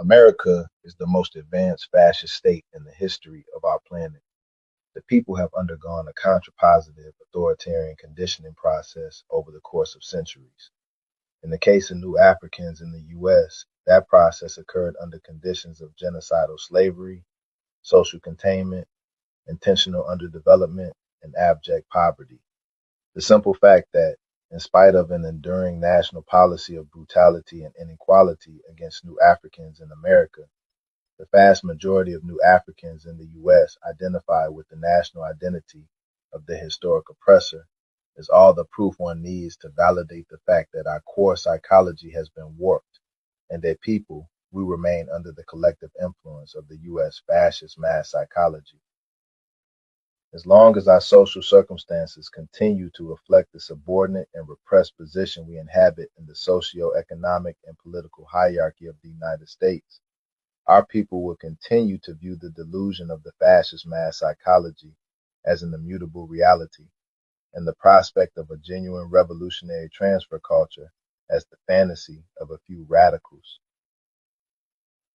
America is the most advanced fascist state in the history of our planet. The people have undergone a contrapositive authoritarian conditioning process over the course of centuries. In the case of new Africans in the U.S., that process occurred under conditions of genocidal slavery, social containment, intentional underdevelopment, and abject poverty. The simple fact that, in spite of an enduring national policy of brutality and inequality against new Africans in America, the vast majority of new Africans in the U.S. identify with the national identity of the historic oppressor is all the proof one needs to validate the fact that our core psychology has been warped and that we remain under the collective influence of the U.S. fascist mass psychology. As long as our social circumstances continue to reflect the subordinate and repressed position we inhabit in the socio-economic and political hierarchy of the United States, our people will continue to view the delusion of the fascist mass psychology as an immutable reality, and the prospect of a genuine revolutionary transfer culture as the fantasy of a few radicals.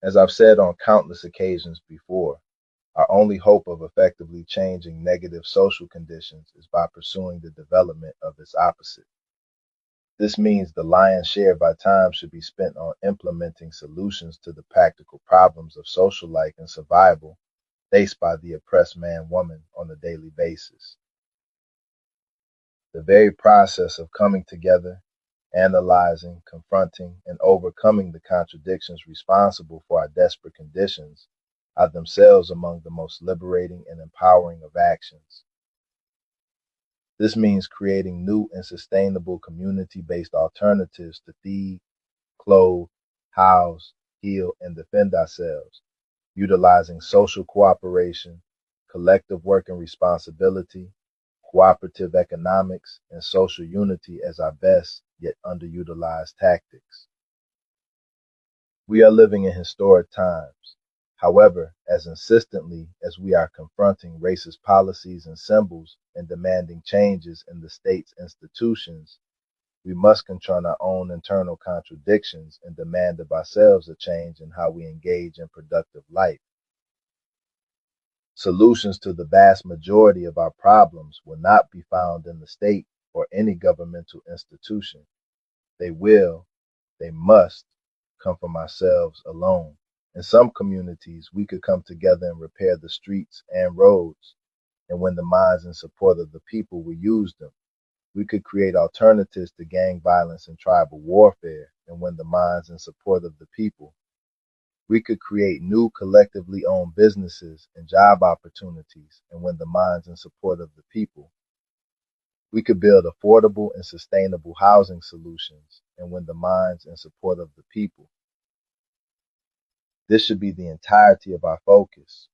As I've said on countless occasions before, our only hope of effectively changing negative social conditions is by pursuing the development of its opposite. This means the lion's share of our time should be spent on implementing solutions to the practical problems of social life and survival faced by the oppressed man-woman on a daily basis. The very process of coming together, analyzing, confronting, and overcoming the contradictions responsible for our desperate conditions are themselves among the most liberating and empowering of actions. This means creating new and sustainable community-based alternatives to feed, clothe, house, heal, and defend ourselves, utilizing social cooperation, collective work and responsibility, cooperative economics, and social unity as our best yet underutilized tactics. We are living in historic times. However, as insistently as we are confronting racist policies and symbols and demanding changes in the state's institutions, we must confront our own internal contradictions and demand of ourselves a change in how we engage in productive life. Solutions to the vast majority of our problems will not be found in the state or any governmental institution. They must come from ourselves alone. In some communities, we could come together and repair the streets and roads, and when the minds and support of the people will use them. We could create alternatives to gang violence and tribal warfare, and when the minds and support of the people. We could create new collectively owned businesses and job opportunities, and when the minds and support of the people. We could build affordable and sustainable housing solutions, and when the minds and support of the people. This should be the entirety of our focus.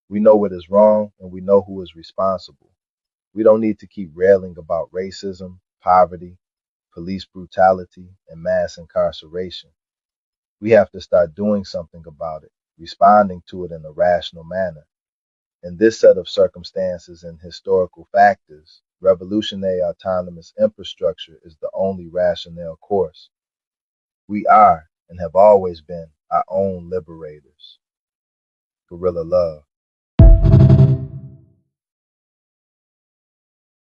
We know what is wrong and we know who is responsible. We don't need to keep railing about racism, poverty, police brutality, and mass incarceration. We have to start doing something about it, responding to it in a rational manner. In this set of circumstances and historical factors, revolutionary autonomous infrastructure is the only rational course. We are and have always been our own liberators. Guerrilla love.